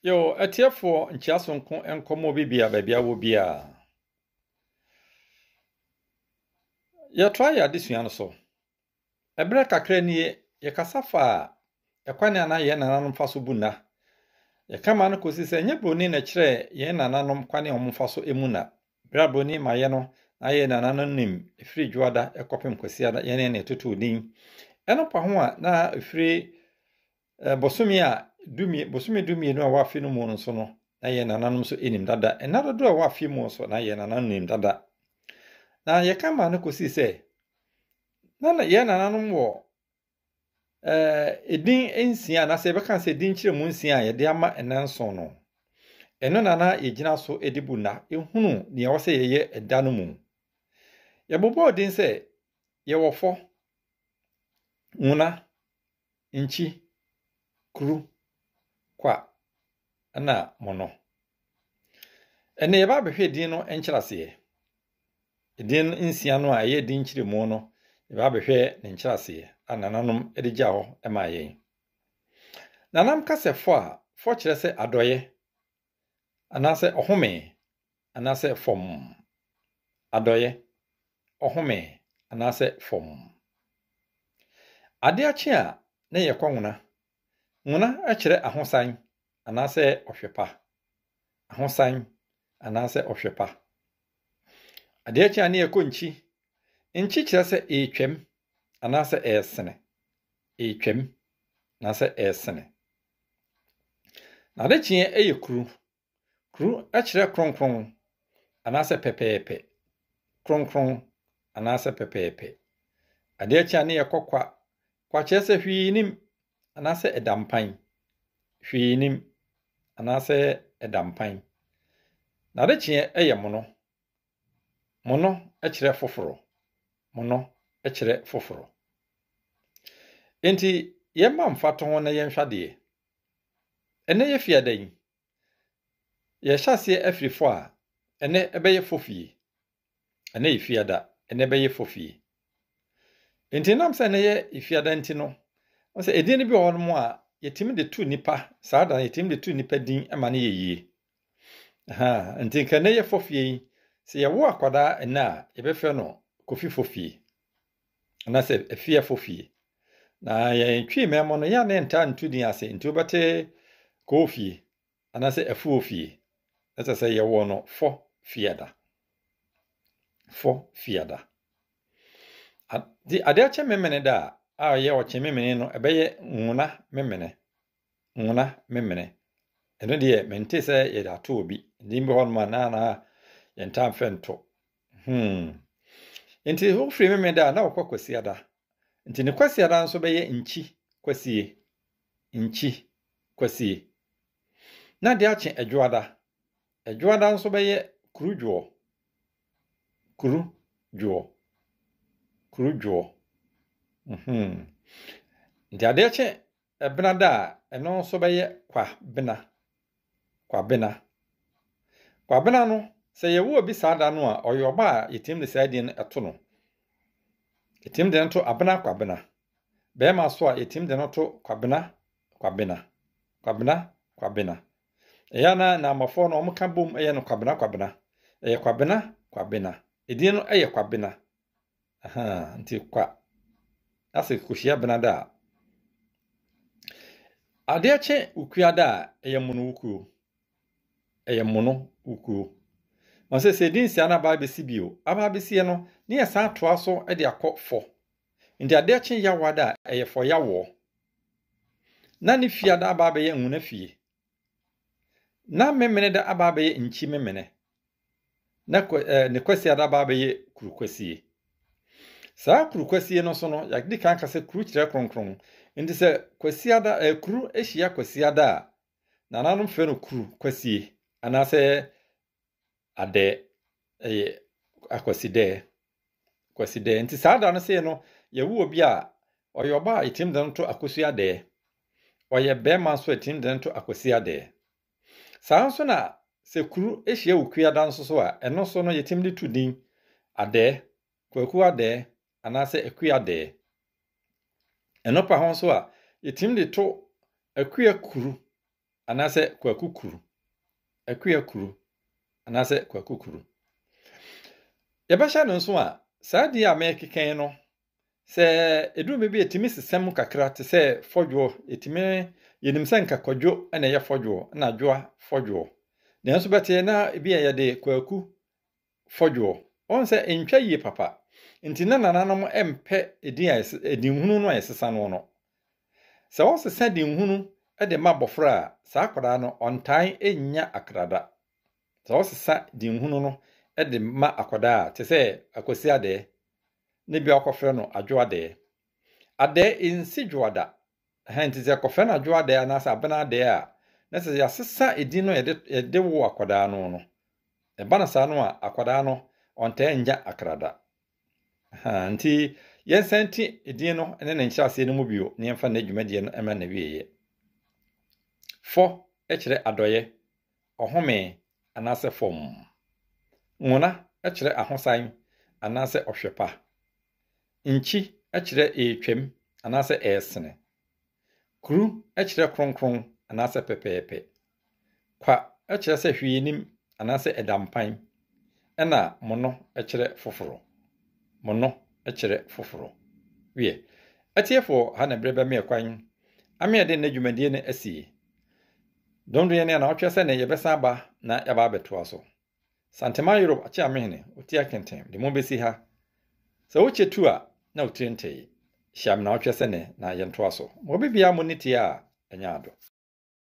Yo, atiafo nchiaso nkomo bibia babia wo bia. Ya try ya disua no so. Ebre kakra ni ye kasafa ekwane ana ye nananom faso buna. Ye kama no kosi se nye broni na kire ye nananom kwane omfaso emuna. Bra broni ma ye no na ye nananom nim efiri dwada ekopem kwasi ada ye ne tutu din. Eno pa ho a na efiri bosumi dumi no wa fi no mu no so no na ye nananom so enim dada enado do wa fi mu so na ye nananom nim dada na ye kama no kosi se na ye nananom wo edin ensia na se be kan se edin kire mu ensia ye de ama enanson no eno nana ye gina so edibu na ehunu ne wo se ye eda no mu ye bobo odin se ye wofo nguna nchi kru kwa ana mono ene ye ba behwe din no enkyerase din nsia no a ye din kyire mu no ye ba behwe ne nkyerase anananom edija ho ema ye nanam kasefo a fo kyerɛ sɛ adɔye anase ohome anase fom adɔye ohome anase fom ade akye a na ye kwanguna nguna akyerɛ ahosan anase ohwepa ahosan anase ohwepa ade akye a na ye konchi nchi kyerɛ sɛ etwem anase esene etwem anase esene na de kye eye kru akyerɛ kronkron anase pepepe kronkron anase pepepe ade akye a na ye kokwa kwa kyerɛ sɛ hwiinim anase edampan hwiinim anase edampan na de kye eye mono akyerɛ foforo mono akyerɛ foforo enti ye mamfato ho na ye nhwade ene ye fiadan ye hyase afrifo a ene ebeye fofie ene ye fiada ene ebeye fofie enti nam se ne ye ifiada nti no o se edin bi won mo a yetimi de tu nipa saada yetimi de tu nipa din ema ne yeyie enti kan ne ye fofie se ye wo akwada ene a ye be fe no kofi fofie na se efie fofie na ye twi memo no ya ne nta ntu din ase nti obete kofi anase efu ofie ese se ye wo no fo fiada di ade ache memene da a ye o che memene no ebeye nguna memene eno de mente se ye da to obi ndimbe hon ma na ye nta mfento enti ho free memene da na okokwasi ada enti ne kwasi ada nso beye nchi kwasie na de ache edwoada nso beye krudwo nti ade ache ebena da eno nso beye kwa bena no se ye wo obi saada no a oyoba a yetim de saadi no eto no yetim de nto abena kwa bena be ma so a yetim de no to kwa bena eya na amafo no omka bom eye no kwa bena eye kwa bena edin no eye kwa bena nti kwa ase kuhia bena da ade ache ukuada eye mono ukuo onse se din sia na ba besi bio aba besi no ne ye san toa so de akofo nti ade ache yawada eye fo yawo na ne fiada aba be ye nguna fie na memene da aba be ye nchi memene na ne kwasi ada aba be ye kurukwasie sa kurukwasie no so no yagdi kan ka se kuru kire kronkron nti se kwasi ada kuru ehia kwasi ada na nanom fe no kuru kwasie anase ade akwasi de nti saada no se no ye wo obi a oyoba itim de nto akosi ade oye bema so itim de nto akosi ade saa nso na se kuru ehia okuada nso so a eno so no yetim de tu din ade kwaku ade anase ekuade eno pa ho so a yetim de to akua kuru anase kwakukuru akuyakuru anase kwakukuru yɛbɛhyɛ no nso a saa di a mɛkekɛn no sɛ eduru bi etimi sesɛm kakra te sɛ fɔdwo etimi yenim sɛ nka kwadwo na ɛyɛ fɔdwo na adwoa fɔdwo nanso bɛte na ebi yɛ de kwaku fɔdwo on sɛ entwa yie papa nti na nananom empɛ edinhunu no a ɛsesa no sɛ wo sesa dinhunu de ma bɔfra a saa akwadaa no ɔntan enya akrada sɛ wo sesa dinhunu no de ma akwadaa te sɛ akwasi ade ne bia akɔfrɛ no adwoade ade insi dwoada hanti sɛ akɔfrɛ no adwoade anasa abena ade a na sɛ yɛasesa edin no yɛde wo akwadaa no ɛba na saa no a akwadaa no ɔntan enya akrada nti yɛnsanti edin no ne ne nkyerɛase no mu bio ne yɛmfa na dwumadie no ɛma na wieye fɔ ɛkyerɛ adɔyɛ ɔhome anase fom ngona ɛkyerɛ ahosan anase ɔhwepa nchi ɛkyerɛ etwam anase ɛsene kuru ɛkyerɛ kronkron anase pɛpɛɛpɛ kwa ɛkyerɛ sɛ hwienim anase ɛdampan ɛna mono ɛkyerɛ foforo mono ɛkyerɛ foforo wie ɛtiefo ha na brɛbɛ me kwan ame na dwumadie no asie dondo yɛ na ɔtwɛ sɛ ne yɛbɛsa ba na yɛba abɛtoa so Santema Europe achi amehene otia kenten de mo besi ha sɛ woche tu a na otirente hyam na ɔtwɛ sɛ ne na yɛntoa so mo bibia mo nitia a ɛnya ado